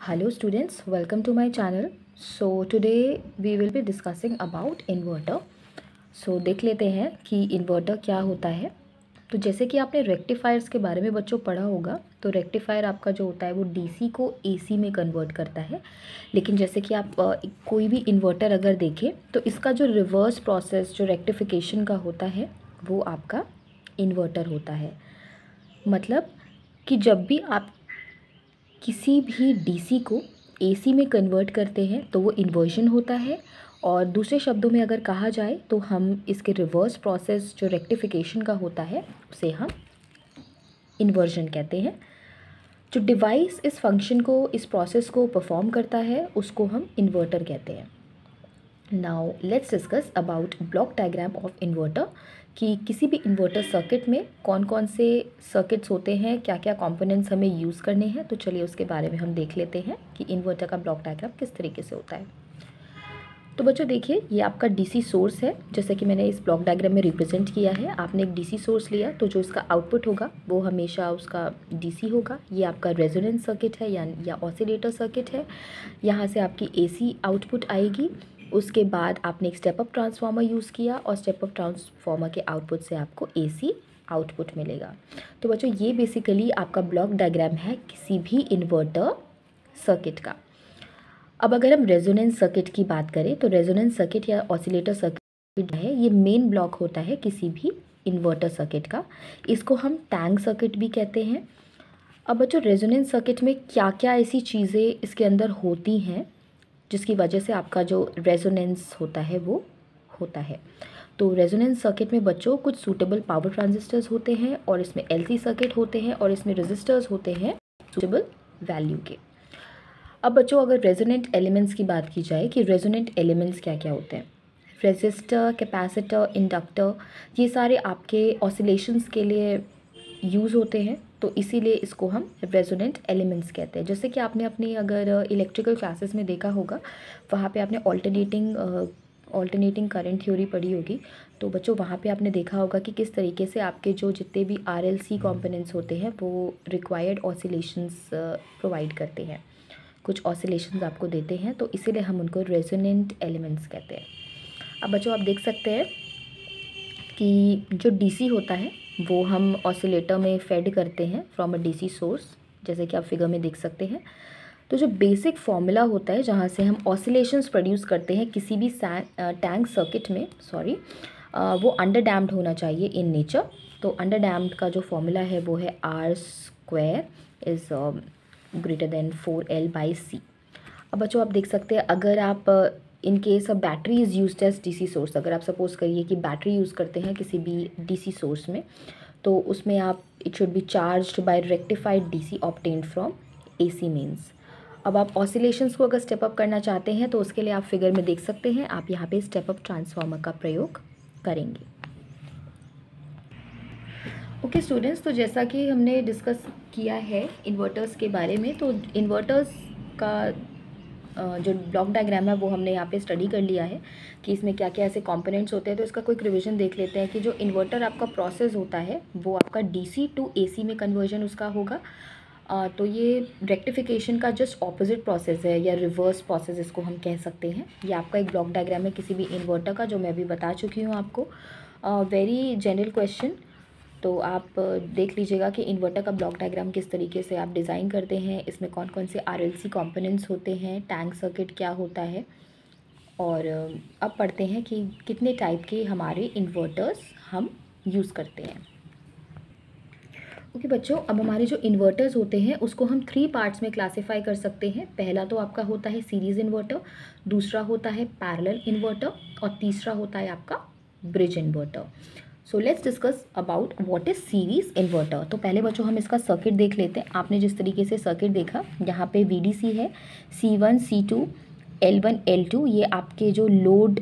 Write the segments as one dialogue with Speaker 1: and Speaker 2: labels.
Speaker 1: Hello students, welcome to my channel. So today we will be discussing about inverter. So देख लेते हैं कि inverter क्या होता है। तो जैसे कि आपने रेक्टिफायर्स के बारे में बच्चों पढ़ा होगा, तो रेक्टिफायर आपका जो होता है वो डीसी को एसी में कन्वर्ट करता है। लेकिन जैसे कि आप कोई भी इन्वर्टर अगर देखें तो इसका जो रिवर्स प्रोसेस जो रेक्टिफिकेशन का होता है वो आपका इन्वर्टर होता है। मतलब कि जब भी आप किसी भी डीसी को एसी में कन्वर्ट करते हैं तो वो इन्वर्जन होता है। और दूसरे शब्दों में अगर कहा जाए तो हम इसके रिवर्स प्रोसेस जो रेक्टिफिकेशन का होता है उसे हम इन्वर्जन कहते हैं। जो डिवाइस इस फंक्शन को इस प्रोसेस को परफॉर्म करता है उसको हम इन्वर्टर कहते हैं। Now let's discuss about block diagram of inverter कि किसी भी इन्वर्टर सर्किट में कौन कौन से सर्किट्स होते हैं, क्या क्या कंपोनेंट्स हमें यूज़ करने हैं। तो चलिए उसके बारे में हम देख लेते हैं कि इन्वर्टर का ब्लॉक डायग्राम किस तरीके से होता है। तो बच्चों देखिए, ये आपका डीसी सोर्स है, जैसे कि मैंने इस ब्लॉक डायग्राम में रिप्रेजेंट किया है। आपने एक डीसी सोर्स लिया तो जो इसका आउटपुट होगा वो हमेशा उसका डीसी होगा। ये आपका रेजोनेंस सर्किट है या ऑसिलेटर सर्किट है। यहाँ से आपकी एसी आउटपुट आएगी। उसके बाद आपने एक स्टेप अप ट्रांसफार्मर यूज़ किया और स्टेप अप ट्रांसफार्मर के आउटपुट से आपको एसी आउटपुट मिलेगा। तो बच्चों ये बेसिकली आपका ब्लॉक डायग्राम है किसी भी इन्वर्टर सर्किट का। अब अगर हम रेजोनेंस सर्किट की बात करें तो रेजोनेंस सर्किट या ऑसिलेटर सर्किट है, ये मेन ब्लॉक होता है किसी भी इन्वर्टर सर्किट का। इसको हम टैंक सर्किट भी कहते हैं। अब बच्चों रेजोनेंस सर्किट में क्या क्या ऐसी चीज़ें इसके अंदर होती हैं जिसकी वजह से आपका जो रेजोनेंस होता है वो होता है। तो रेजोनेंस सर्किट में बच्चों कुछ सूटेबल पावर ट्रांजिस्टर्स होते हैं और इसमें एलसी सर्किट होते हैं और इसमें रेजिस्टर्स होते हैं सूटेबल वैल्यू के। अब बच्चों अगर रेजोनेंट एलिमेंट्स की बात की जाए कि रेजोनेंट एलिमेंट्स क्या क्या होते हैं, रेजिस्टर, कैपेसिटर, इंडक्टर, ये सारे आपके ऑसिलेशंस के लिए यूज़ होते हैं। तो इसीलिए इसको हम रेजोनेंट एलिमेंट्स कहते हैं। जैसे कि आपने अपनी अगर इलेक्ट्रिकल क्लासेस में देखा होगा, वहाँ पे आपने ऑल्टरनेटिंग करंट थ्योरी पढ़ी होगी। तो बच्चों वहाँ पे आपने देखा होगा कि किस तरीके से आपके जो जितने भी आरएलसी कंपोनेंट्स होते हैं वो रिक्वायर्ड ऑसिलेशंस प्रोवाइड करते हैं, कुछ ऑसिलेशंस आपको देते हैं। तो इसीलिए हम उनको रेजोनेंट एलिमेंट्स कहते हैं। अब बच्चों आप देख सकते हैं कि जो डीसी होता है वो हम ऑसिलेटर में फेड करते हैं फ्रॉम अ डीसी सोर्स, जैसे कि आप फिगर में देख सकते हैं। तो जो बेसिक फॉर्मूला होता है जहाँ से हम ऑसिलेशंस प्रोड्यूस करते हैं किसी भी टैंक सर्किट में, वो अंडर डैम्प्ड होना चाहिए इन नेचर। तो अंडर डैम्प्ड का जो फॉर्मूला है वो है R² is greater than 4L/C। अब बच्चों आप देख सकते हैं, अगर आप in case of battery is used as DC source, अगर आप सपोज करिए कि बैटरी यूज़ करते हैं किसी भी डीसी सोर्स में, तो उसमें आप it should be charged bye rectified DC obtained from AC means. अब आप ऑसिलेशंस को अगर स्टेप अप करना चाहते हैं तो उसके लिए आप फिगर में देख सकते हैं, आप यहाँ पे स्टेप अप ट्रांसफार्मर का प्रयोग करेंगे। ओके स्टूडेंट्स, तो जैसा कि हमने डिस्कस किया है इन्वर्टर्स के बारे में, तो इन्वर्टर्स का जो ब्लॉक डायग्राम है वो हमने यहाँ पे स्टडी कर लिया है कि इसमें क्या क्या ऐसे कंपोनेंट्स होते हैं। तो इसका क्विक रिवीजन देख लेते हैं कि जो इन्वर्टर आपका प्रोसेस होता है वो आपका डीसी टू एसी में कन्वर्जन उसका होगा। तो ये रेक्टिफिकेशन का जस्ट ऑपोजिट प्रोसेस है या रिवर्स प्रोसेस इसको हम कह सकते हैं। ये आपका एक ब्लॉक डायग्राम है किसी भी इन्वर्टर का, जो मैं अभी बता चुकी हूँ आपको। वेरी जनरल क्वेश्चन, तो आप देख लीजिएगा कि इन्वर्टर का ब्लॉक डायग्राम किस तरीके से आप डिज़ाइन करते हैं, इसमें कौन कौन से आरएलसी कंपोनेंट्स होते हैं, टैंक सर्किट क्या होता है। और अब पढ़ते हैं कि कितने टाइप के हमारे इन्वर्टर्स हम यूज़ करते हैं। ओके बच्चों, अब हमारे जो इन्वर्टर्स होते हैं उसको हम 3 पार्ट्स में क्लासीफाई कर सकते हैं। पहला तो आपका होता है सीरीज़ इन्वर्टर, दूसरा होता है पैरेलल इन्वर्टर और तीसरा होता है आपका bridge inverter. So let's discuss about what is series inverter. तो पहले बच्चों हम इसका सर्किट देख लेते हैं। आपने जिस तरीके से सर्किट देखा, यहाँ पे VDC है, C1 C2 L1 L2, ये आपके जो लोड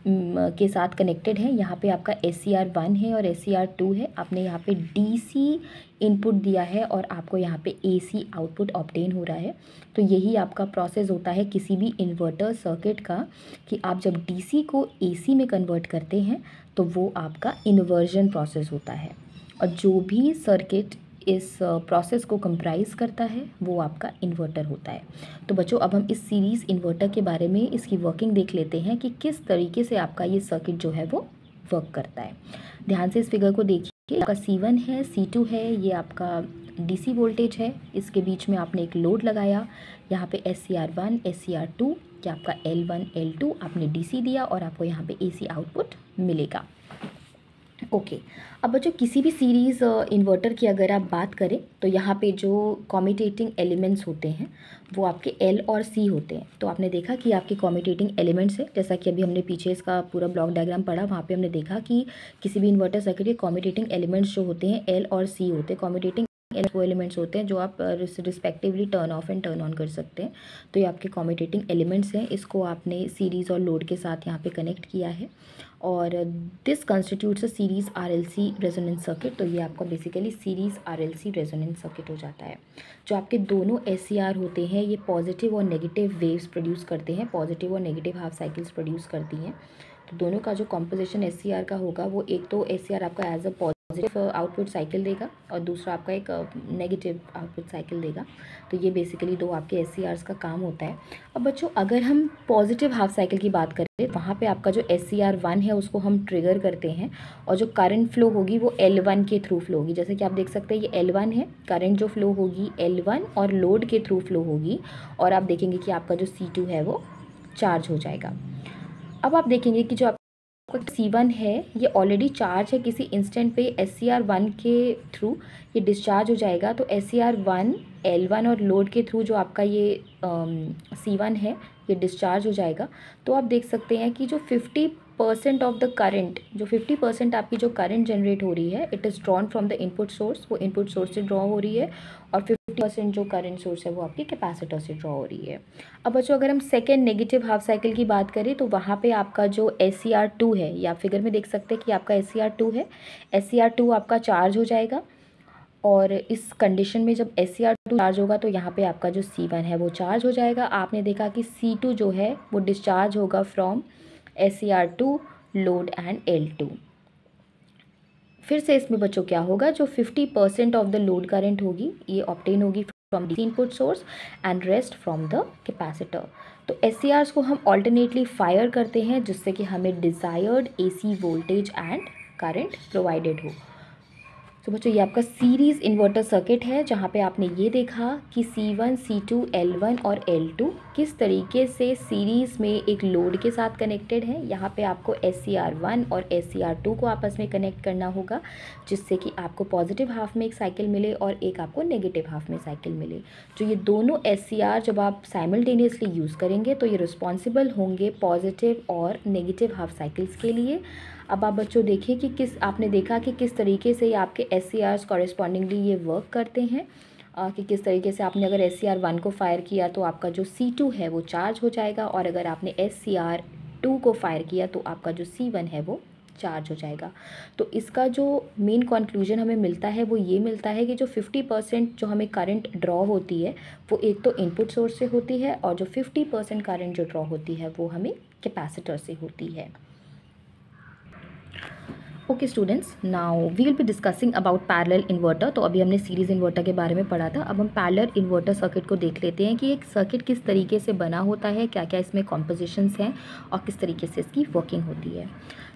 Speaker 1: के साथ कनेक्टेड है। यहाँ पे आपका SCR1 है और SCR2 है। आपने यहाँ पे DC इनपुट दिया है और आपको यहाँ पे AC आउटपुट ऑब्टेन हो रहा है। तो यही आपका प्रोसेस होता है किसी भी इन्वर्टर सर्किट का कि आप जब DC को AC में कन्वर्ट करते हैं तो वो आपका इन्वर्जन प्रोसेस होता है। और जो भी सर्किट इस प्रोसेस को कंप्राइज करता है वो आपका इन्वर्टर होता है। तो बच्चों अब हम इस सीरीज़ इन्वर्टर के बारे में इसकी वर्किंग देख लेते हैं कि किस तरीके से आपका ये सर्किट जो है वो वर्क करता है। ध्यान से इस फिगर को देखिए, आपका C1 है, C2 है, ये आपका DC वोल्टेज है, इसके बीच में आपने एक लोड लगाया, यहाँ पे SCR1 SCR2 या आपका L1 L2 आपने DC दिया और आपको यहाँ पे AC आउटपुट मिलेगा। ओके अब बच्चों किसी भी सीरीज़ इन्वर्टर की अगर आप बात करें तो यहाँ पे जो कम्यूटेटिंग एलिमेंट्स होते हैं वो आपके L और C होते हैं। तो आपने देखा कि आपके कम्यूटेटिंग एलिमेंट्स है, जैसा कि अभी हमने पीछे इसका पूरा ब्लॉक डायग्राम पढ़ा, वहाँ पे हमने देखा कि किसी भी इन्वर्टर सर्किट के कम्यूटेटिंग एलिमेंट्स जो होते हैं L और C होते हैं। कम्यूटेटिंग वो एलिमेंट्स होते हैं जो आप respectively turn off and turn on कर सकते हैं। तो ये आपके कम्यूटेटिंग एलिमेंट्स हैं, इसको आपने सीरीज़ और लोड के साथ यहाँ पे कनेक्ट किया है और this constitutes a series RLC resonance circuit. तो ये आपका basically series RLC resonance circuit हो जाता है। जो आपके दोनों SCR होते हैं ये पॉजिटिव और नेगेटिव वेव्स प्रोड्यूस करते हैं, पॉजिटिव और नेगेटिव हाफ साइकिल्स प्रोड्यूस करती हैं। तो दोनों का जो कॉम्पोजिशन SCR का होगा वो एक तो SCR आपका as a positive output cycle देगा और दूसरा आपका एक नेगेटिव आउटपुट साइकिल देगा। तो ये बेसिकली दो आपके SCRs का काम होता है। अब बच्चों अगर हम पॉजिटिव हाफ साइकिल की बात करें, वहाँ पे आपका जो SCR1 है उसको हम ट्रिगर करते हैं और जो करंट फ्लो होगी वो L1 के थ्रू फ्लो होगी। जैसे कि आप देख सकते हैं ये L1 है, करंट जो फ्लो होगी L1 और लोड के थ्रू फ्लो होगी और आप देखेंगे कि आपका जो C2 है वो चार्ज हो जाएगा। अब आप देखेंगे कि जो C1 है ये ऑलरेडी चार्ज है, किसी इंस्टेंट पे SCR1 के थ्रू ये डिस्चार्ज हो जाएगा। तो SCR1 L1 और लोड के थ्रू जो आपका ये C1 है ये डिस्चार्ज हो जाएगा। तो आप देख सकते हैं कि जो 50% ऑफ द करंट, जो 50% आपकी जो करंट जनरेट हो रही है it is drawn from the input source, वो इनपुट सोर्स से ड्रॉ हो रही है और 50% जो करंट सोर्स है वो आपके कैपेसिटर से ड्रॉ हो रही है। अब बच्चों अगर हम सेकेंड नेगेटिव हाफ साइकिल की बात करें तो वहाँ पे आपका जो SCR2 है, या आप फिगर में देख सकते हैं कि आपका SCR2 है, SCR2 आपका चार्ज हो जाएगा और इस कंडीशन में जब SCR2 चार्ज होगा तो यहाँ पे आपका जो C1 है वो चार्ज हो जाएगा। आपने देखा कि C2 जो है वो डिस्चार्ज होगा from SCR2 load and L2। फिर से इसमें बच्चों क्या होगा, जो 50% ऑफ द लोड करंट होगी ये ऑब्टेन होगी from the input source and rest from the capacitor. तो SCRs को हम ऑल्टरनेटली फायर करते हैं जिससे कि हमें desired AC voltage and current provided हो। तो बच्चों ये आपका सीरीज़ इन्वर्टर सर्किट है जहाँ पे आपने ये देखा कि C1, C2, L1 और L2 किस तरीके से सीरीज़ में एक लोड के साथ कनेक्टेड है। यहाँ पे आपको SCR1 और SCR2 को आपस में कनेक्ट करना होगा जिससे कि आपको पॉजिटिव हाफ में एक साइकिल मिले और एक आपको नेगेटिव हाफ में साइकिल मिले। जो ये दोनों SCR जब आप साइमल्टेनियसली यूज़ करेंगे तो ये रिस्पॉन्सिबल होंगे पॉजिटिव और नेगेटिव हाफ साइकिल्स के लिए। अब आप बच्चों देखिए कि आपने देखा कि किस तरीके से आपके SCRs कॉरेस्पॉन्डिंगली ये वर्क करते हैं, कि किस तरीके से आपने अगर SCR1 को फायर किया तो आपका जो C2 है वो चार्ज हो जाएगा और अगर आपने SCR2 को फायर किया तो आपका जो C1 है वो चार्ज हो जाएगा। तो इसका जो मेन कंक्लूजन हमें मिलता है वो ये मिलता है कि जो 50% जो हमें करंट ड्रॉ होती है वो एक तो इनपुट सोर्स से होती है और जो 50% करंट जो ड्रॉ होती है वो हमें कैपेसिटर से होती है। Okay students, now we will be discussing about parallel inverter. तो अभी हमने सीरीज़ इन्वर्टर के बारे में पढ़ा था, अब हम पैरेलल इन्वर्टर सर्किट को देख लेते हैं कि एक सर्किट किस तरीके से बना होता है, क्या क्या इसमें कॉम्पोजिशंस हैं और किस तरीके से इसकी वर्किंग होती है।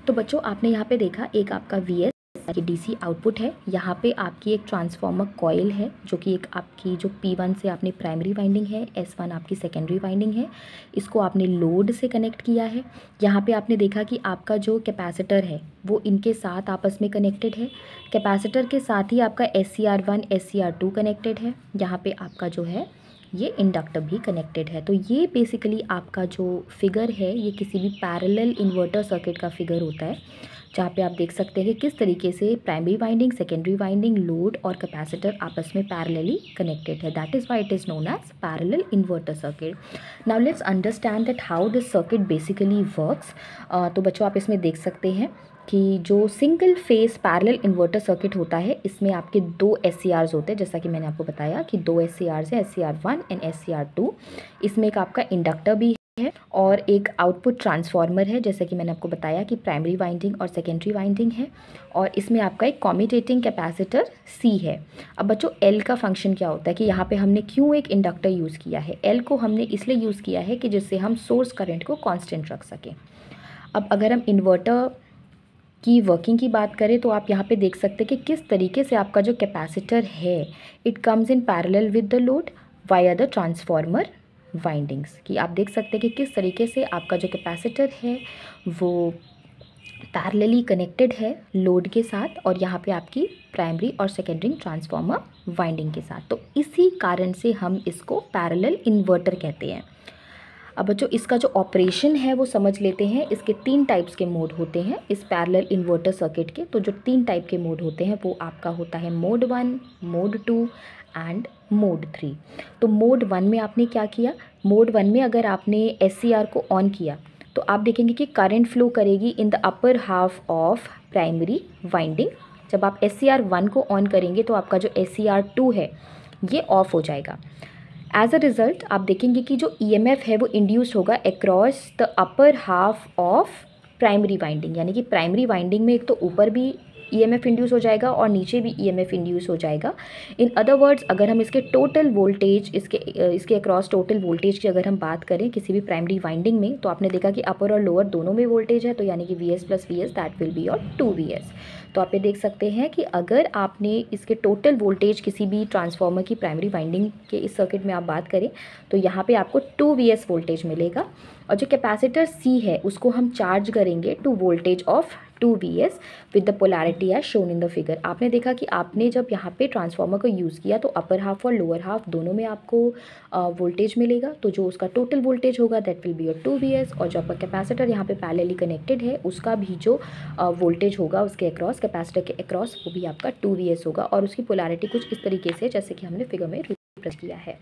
Speaker 1: तो बच्चों आपने यहाँ पे देखा एक आपका VS ये DC आउटपुट है, यहाँ पे आपकी एक ट्रांसफार्मर कॉइल है जो कि एक आपकी जो P1 से आपने प्राइमरी वाइंडिंग है, S1 आपकी सेकेंडरी वाइंडिंग है, इसको आपने लोड से कनेक्ट किया है। यहाँ पे आपने देखा कि आपका जो कैपेसिटर है वो इनके साथ आपस में कनेक्टेड है, कैपेसिटर के साथ ही आपका SCR1 SCR2 कनेक्टेड है, यहाँ पे आपका जो है ये इंडक्टर भी कनेक्टेड है। तो ये बेसिकली आपका जो फिगर है ये किसी भी पैरेलल इन्वर्टर सर्किट का फिगर होता है जहाँ पे आप देख सकते हैं कि किस तरीके से primary winding, secondary winding, load और कैपेसिटर आपस में पैरेलली कनेक्टेड है। That is why it is known as parallel inverter circuit. Now let's understand that how this circuit basically works. तो बच्चों आप इसमें देख सकते हैं कि जो single phase parallel inverter circuit होता है इसमें आपके दो SCRs होते हैं, जैसा कि मैंने आपको बताया कि दो SCRs हैं, SCR1 एंड SCR2। इसमें एक आपका इंडक्टर भी है और एक आउटपुट ट्रांसफार्मर है, जैसे कि मैंने आपको बताया कि प्राइमरी वाइंडिंग और सेकेंडरी वाइंडिंग है, और इसमें आपका एक कम्यूटेटिंग कैपेसिटर C है। अब बच्चों L का फंक्शन क्या होता है कि यहाँ पे हमने क्यों एक इंडक्टर यूज़ किया है। L को हमने इसलिए यूज़ किया है कि जिससे हम सोर्स करंट को कांस्टेंट रख सकें। अब अगर हम इन्वर्टर की वर्किंग की बात करें तो आप यहाँ पे देख सकते हैं कि किस तरीके से आपका जो कैपेसिटर है it comes in parallel with the load via the transformer windings, कि आप देख सकते हैं कि किस तरीके से आपका जो कैपेसिटर है वो पैरेलली कनेक्टेड है लोड के साथ, और यहाँ पे आपकी प्राइमरी और सेकेंडरी ट्रांसफार्मर वाइंडिंग के साथ। तो इसी कारण से हम इसको पैरेलल इन्वर्टर कहते हैं। अब बच्चों इसका जो ऑपरेशन है वो समझ लेते हैं। इसके 3 टाइप्स के मोड होते हैं इस पैरेलल इन्वर्टर सर्किट के। तो जो 3 टाइप के मोड होते हैं वो आपका होता है मोड 1, मोड 2 एंड मोड 3। तो मोड 1 में आपने क्या किया, मोड 1 में अगर आपने SCR को ऑन किया तो आप देखेंगे कि करंट फ्लो करेगी in the upper half of primary winding. जब आप SCR 1 को ऑन करेंगे तो आपका जो SCR 2 है ये ऑफ हो जाएगा। एज अ रिज़ल्ट आप देखेंगे कि जो EMF है वो इंड्यूस होगा across the upper half of primary winding, यानी कि प्राइमरी वाइंडिंग में एक तो ऊपर भी EMF इंड्यूस हो जाएगा और नीचे भी EMF इंड्यूस हो जाएगा। इन अदर वर्ड्स अगर हम इसके टोटल वोल्टेज इसके अक्रॉस टोटल वोल्टेज की अगर हम बात करें किसी भी प्राइमरी वाइंडिंग में, तो आपने देखा कि अपर और लोअर दोनों में वोल्टेज है, तो यानी कि VS + VS that will be your 2VS। तो आप ये देख सकते हैं कि अगर आपने इसके टोटल वोल्टेज किसी भी ट्रांसफार्मर की प्राइमरी वाइंडिंग के इस सर्किट में आप बात करें तो यहाँ पे आपको 2VS वोल्टेज मिलेगा, और जो कैपेसिटर C है उसको हम चार्ज करेंगे to voltage of 2VS with the polarity as shown in the figure. आपने देखा कि आपने जब यहाँ पे ट्रांसफार्मर को यूज़ किया तो अपर हाफ और लोअर हाफ दोनों में आपको वोल्टेज मिलेगा, तो जो उसका टोटल वोल्टेज होगा that will be your 2VS, और जो आपका कैपेसिटर यहाँ पे पैरेलली कनेक्टेड है उसका भी जो वोल्टेज होगा उसके अक्रॉस, कैपेसिटर के अक्रॉस, वो भी आपका 2VS होगा, और उसकी पोलैरिटी कुछ इस तरीके से जैसे कि हमने फिगर में रिप्रेजेंट किया है।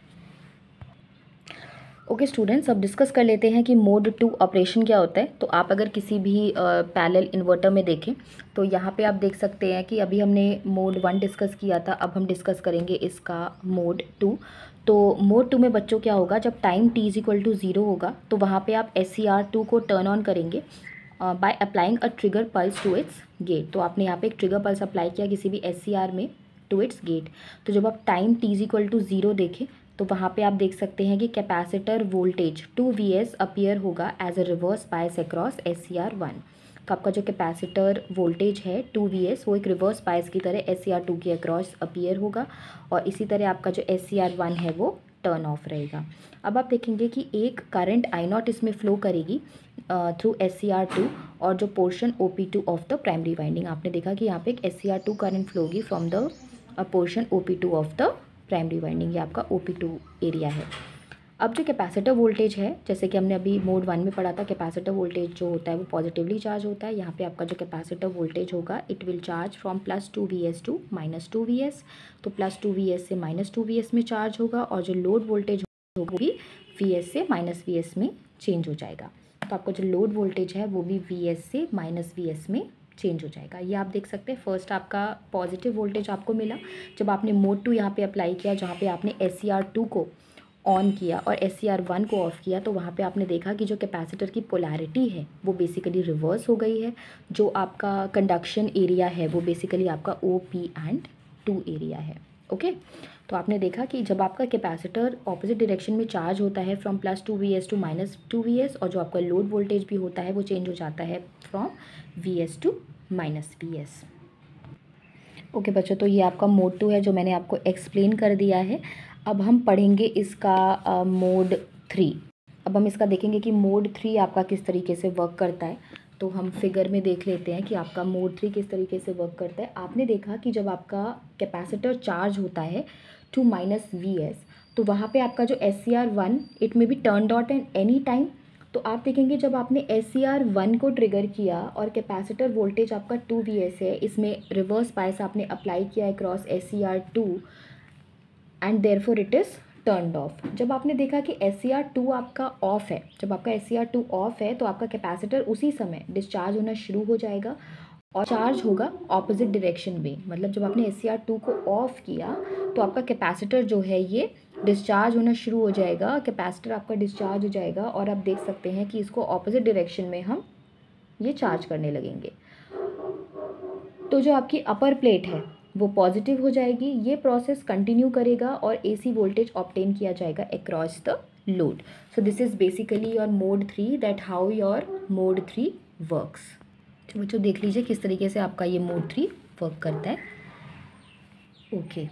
Speaker 1: ओके स्टूडेंट्स, अब डिस्कस कर लेते हैं कि मोड 2 ऑपरेशन क्या होता है। तो आप अगर किसी भी पैरेलल इन्वर्टर में देखें तो यहाँ पे आप देख सकते हैं कि अभी हमने मोड 1 डिस्कस किया था, अब हम डिस्कस करेंगे इसका मोड 2। तो मोड 2 में बच्चों क्या होगा, जब टाइम t = 0 होगा तो वहाँ पे आप SCR 2 को टर्न ऑन करेंगे by applying a trigger pulse to its gate. तो आपने यहाँ पे एक ट्रिगर पल्स अप्लाई किया किसी भी SCR में टू इट्स गेट। तो जब आप टाइम t = 0 देखें तो वहाँ पे आप देख सकते हैं कि कैपेसिटर वोल्टेज 2VS अपीयर होगा as a reverse bias across SCR 1। तो आपका जो कैपेसिटर वोल्टेज है 2VS वो एक रिवर्स बायस की तरह SCR 2 के अक्रॉस अपीयर होगा, और इसी तरह आपका जो SCR 1 है वो टर्न ऑफ रहेगा। अब आप देखेंगे कि एक करंट I0 इसमें फ्लो करेगी थ्रू SCR 2, और जो portion OP2 of the primary winding, आपने देखा कि यहाँ पे एक SCR 2 करंट फ्लो होगी from the portion OP2 of the primary winding, ये आपका OP2 एरिया है। अब जो कैपेसिटर वोल्टेज है, जैसे कि हमने अभी मोड 1 में पढ़ा था, कैपेसिटर वोल्टेज जो होता है वो पॉजिटिवली चार्ज होता है। यहाँ पे आपका जो कैपेसिटर वोल्टेज होगा it will charge from +2VS to -2VS। तो +2VS से -2VS में चार्ज होगा, और जो लोड वोल्टेज होगा वो भी VS से -VS में चेंज हो जाएगा। तो आपका जो लोड वोल्टेज है वो भी VS से -VS में चेंज हो जाएगा। ये आप देख सकते हैं फर्स्ट आपका पॉजिटिव वोल्टेज आपको मिला जब आपने मोड 2 यहाँ पे अप्लाई किया, जहाँ पे आपने SCR 2 को ऑन किया और SCR 1 को ऑफ़ किया। तो वहाँ पे आपने देखा कि जो कैपेसिटर की पोलैरिटी है वो बेसिकली रिवर्स हो गई है। जो आपका कंडक्शन एरिया है वो बेसिकली आपका OP2 एरिया है। ओके, तो आपने देखा कि जब आपका कैपेसिटर ऑपोजिट डायरेक्शन में चार्ज होता है फ्रॉम +2VS टू -2VS, और जो आपका लोड वोल्टेज भी होता है वो चेंज हो जाता है from VS to -VS। Okay बच्चों, तो ये आपका मोड 2 है जो मैंने आपको एक्सप्लेन कर दिया है। अब हम पढ़ेंगे इसका मोड 3। अब हम इसका देखेंगे कि मोड 3 आपका किस तरीके से वर्क करता है। तो हम फिगर में देख लेते हैं कि आपका मोड 3 किस तरीके से वर्क करता है। आपने देखा कि जब आपका कैपेसिटर चार्ज होता है टू -VS तो वहाँ पे आपका जो SCR 1 इट में be turn on at any time. तो आप देखेंगे जब आपने SCR 1 को ट्रिगर किया और कैपेसिटर वोल्टेज आपका 2VS है, इसमें रिवर्स बायस आपने अप्लाई किया है cross SCR 2 and therefore it is turned of. जब आपने देखा कि SCR 2 आपका ऑफ है, जब आपका SCR 2 ऑफ है तो आपका कैपेसिटर उसी समय डिस्चार्ज होना शुरू हो जाएगा और चार्ज होगा ऑपोजिट डायरेक्शन में। मतलब जब आपने SCR 2 को ऑफ किया तो आपका कैपेसिटर जो है ये डिस्चार्ज होना शुरू हो जाएगा, कैपेसिटर आपका डिस्चार्ज हो जाएगा और आप देख सकते हैं कि इसको ऑपोजिट डायरेक्शन में हम ये चार्ज करने लगेंगे। तो जो आपकी अपर प्लेट है वो पॉजिटिव हो जाएगी। ये प्रोसेस कंटिन्यू करेगा और एसी वोल्टेज ऑब्टेन किया जाएगा across the load. So this is basically your mode 3, that how your mode 3 works. तो बच्चों देख लीजिए किस तरीके से आपका ये मोड 3 वर्क करता है। ओके,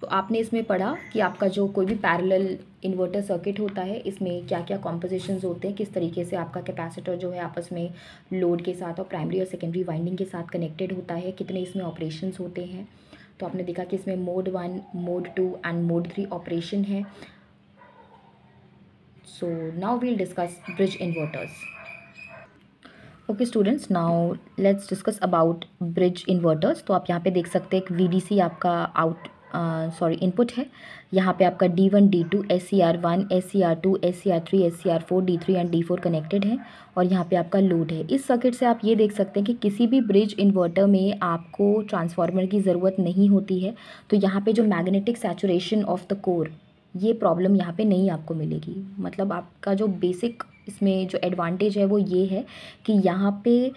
Speaker 1: तो आपने इसमें पढ़ा कि आपका जो कोई भी पैरेलल इन्वर्टर सर्किट होता है इसमें क्या क्या कॉम्पोजिशंस होते हैं, किस तरीके से आपका कैपेसिटर जो है आपस में लोड के साथ और प्राइमरी और सेकेंडरी वाइंडिंग के साथ कनेक्टेड होता है, कितने इसमें ऑपरेशंस होते हैं। तो आपने देखा कि इसमें mode 1, mode 2 and mode 3 operation है। So now we'll discuss bridge inverters. Okay students, now let's discuss about bridge inverters. तो आप यहाँ पे देख सकते हैं एक VDC आपका इनपुट है। यहाँ पे आपका D1, D2, SCR1, SCR2, SCR3, SCR4, D3 and D4 connected है और यहाँ पे आपका लोड है। इस सर्किट से आप ये देख सकते हैं कि किसी भी ब्रिज इन्वर्टर में आपको ट्रांसफार्मर की ज़रूरत नहीं होती है। तो यहाँ पे जो magnetic saturation of the core, ये प्रॉब्लम यहाँ पे नहीं आपको मिलेगी। मतलब आपका जो बेसिक इसमें जो एडवांटेज है वो ये है कि यहाँ पे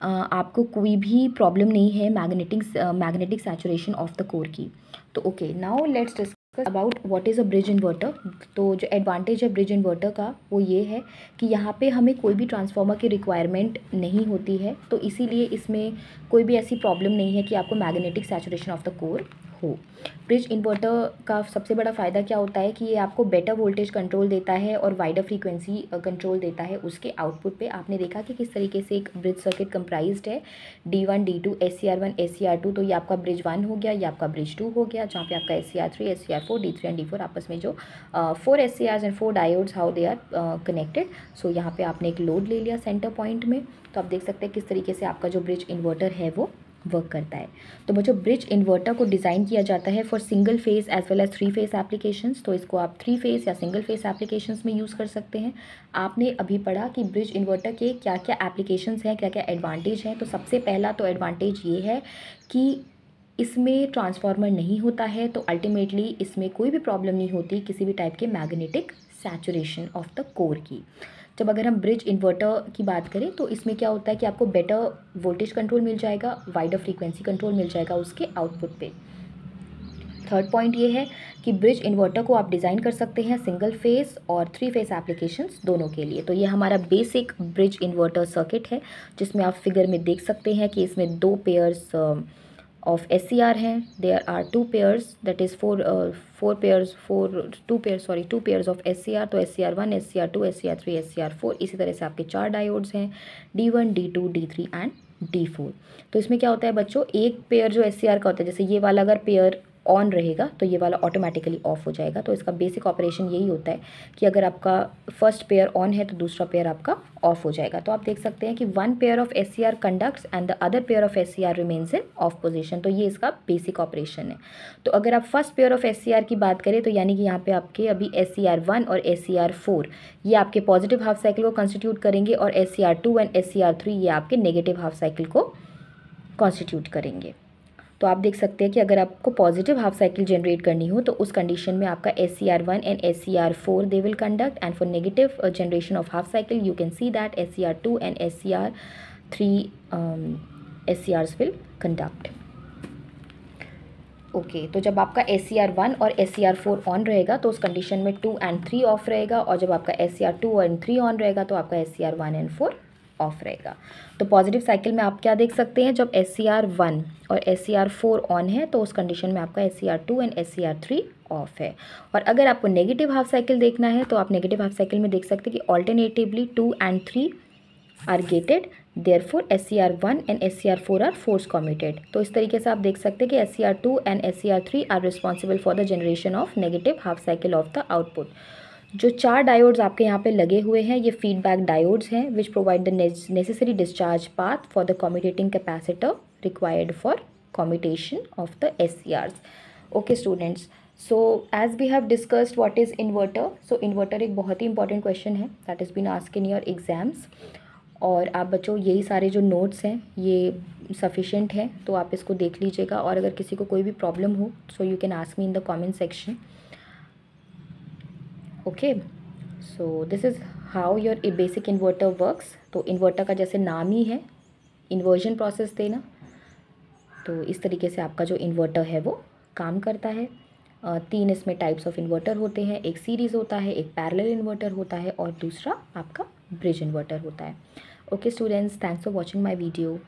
Speaker 1: आपको कोई भी प्रॉब्लम नहीं है magnetic saturation of the core की। तो okay, now let's discuss about what is a bridge inverter. तो जो एडवांटेज है ब्रिज इन्वर्टर का वो ये है कि यहाँ पे हमें कोई भी ट्रांसफार्मर की रिक्वायरमेंट नहीं होती है। तो इसीलिए इसमें कोई भी ऐसी प्रॉब्लम नहीं है कि आपको magnetic saturation of the core हो। ब्रिज इन्वर्टर का सबसे बड़ा फ़ायदा क्या होता है कि ये आपको बेटर वोल्टेज कंट्रोल देता है और वाइडर फ्रीक्वेंसी कंट्रोल देता है उसके आउटपुट पे। आपने देखा कि किस तरीके से एक ब्रिज सर्किट कंप्राइज्ड है, D1, D2, SCR1, SCR2। तो ये आपका ब्रिज 1 हो गया, ये आपका ब्रिज 2 हो गया, जहाँ पे आपका SCR3, SCR4, D3 and D4 आपस में जो 4 SCRs and 4 diodes how they are connected. So यहाँ पे आपने एक लोड ले लिया सेंटर पॉइंट में। तो आप देख सकते हैं किस तरीके से आपका जो ब्रिज इन्वर्टर है वो वर्क करता है। तो बच्चों ब्रिज इन्वर्टर को डिज़ाइन किया जाता है for single phase as well as 3 phase applications. तो इसको आप 3 फेस या सिंगल फेस एप्लीकेशंस में यूज़ कर सकते हैं। आपने अभी पढ़ा कि ब्रिज इन्वर्टर के क्या क्या एप्लीकेशंस हैं, क्या क्या एडवांटेज हैं। तो सबसे पहला तो एडवांटेज ये है कि इसमें ट्रांसफार्मर नहीं होता है, तो अल्टीमेटली इसमें कोई भी प्रॉब्लम नहीं होती किसी भी टाइप के magnetic saturation of the core की। जब अगर हम ब्रिज इन्वर्टर की बात करें तो इसमें क्या होता है कि आपको बेटर वोल्टेज कंट्रोल मिल जाएगा, वाइडर फ्रीक्वेंसी कंट्रोल मिल जाएगा उसके आउटपुट पे। थर्ड पॉइंट ये है कि ब्रिज इन्वर्टर को आप डिज़ाइन कर सकते हैं सिंगल फेस और 3 फेस एप्लीकेशंस दोनों के लिए। तो ये हमारा बेसिक ब्रिज इन्वर्टर सर्किट है, जिसमें आप फिगर में देख सकते हैं कि इसमें 2 पेयर्स ऑफ SCR हैं। There are 2 pairs, that is 2 pairs of SCR। तो SCR1, SCR2, SCR3, SCR4, इसी तरह से आपके 4 डायोड्स हैं, D1, D2, D3 and D4। तो इसमें क्या होता है बच्चों, एक पेयर जो SCR का होता है, जैसे ये वाला अगर पेयर ऑन रहेगा तो ये वाला ऑटोमेटिकली ऑफ हो जाएगा। तो इसका बेसिक ऑपरेशन यही होता है कि अगर आपका फर्स्ट पेयर ऑन है तो दूसरा पेयर आपका ऑफ हो जाएगा। तो आप देख सकते हैं कि 1 pair of SCR conducts and the other pair of SCR remains in of position. तो ये इसका बेसिक ऑपरेशन है। तो अगर आप फर्स्ट पेयर ऑफ SCR की बात करें तो यानी कि यहाँ पे आपके अभी SCR1 और SCR4 ये आपके पॉजिटिव हाफ साइकिल को कॉन्स्टिट्यूट करेंगे और SCR2 एंड SCR3 ये आपके नेगेटिव हाफ साइकिल को कॉन्स्टिट्यूट करेंगे। तो आप देख सकते हैं कि अगर आपको पॉजिटिव हाफ साइकिल जनरेट करनी हो तो उस कंडीशन में आपका SCR1 and SCR4 they will conduct, and for negative generation of half cycle you can see that SCR2 and SCR3 SCRs will conduct. Okay, तो जब आपका SCR1 और SCR4 ऑन रहेगा तो उस कंडीशन में 2 एंड 3 ऑफ रहेगा, और जब आपका SCR2 एंड 3 ऑन रहेगा तो आपका SCR1 एंड 4 ऑफ रहेगा। तो पॉजिटिव साइकिल में आप क्या देख सकते हैं, जब SCR1 और SCR4 ऑन है तो उस कंडीशन में आपका SCR2 एंड SCR3 ऑफ है। और अगर आपको नेगेटिव हाफ साइकिल देखना है तो आप नेगेटिव हाफ साइकिल में देख सकते हैं कि alternatively 2 and 3 are gated, therefore SCR1 and SCR4 are force commutated. तो इस तरीके से आप देख सकते हैं कि SCR2 and SCR3 are responsible for the generation of negative half cycle of the output. जो 4 डायोड्स आपके यहाँ पे लगे हुए हैं ये फीडबैक डायोड्स हैं which provide the necessary discharge path for the commutating capacitor required for commutation of the SCRs। Okay students, so as we have discussed what is inverter. So inverter एक बहुत ही इंपॉर्टेंट क्वेश्चन है that is been asked in your exams. और आप बच्चों यही सारे जो नोट्स हैं ये सफिशेंट हैं, तो आप इसको देख लीजिएगा। और अगर किसी को कोई भी प्रॉब्लम हो so you can ask me in the comment section. Okay, so this is how your basic inverter works. तो इन्वर्टर का जैसे नाम ही है इन्वर्जन प्रोसेस देना, तो इस तरीके से आपका जो इन्वर्टर है वो काम करता है। 3 इसमें टाइप्स ऑफ इन्वर्टर होते हैं, एक सीरीज़ होता है, एक पैरेलल इन्वर्टर होता है और दूसरा आपका ब्रिज इन्वर्टर होता है। Okay students, thanks for watching my video.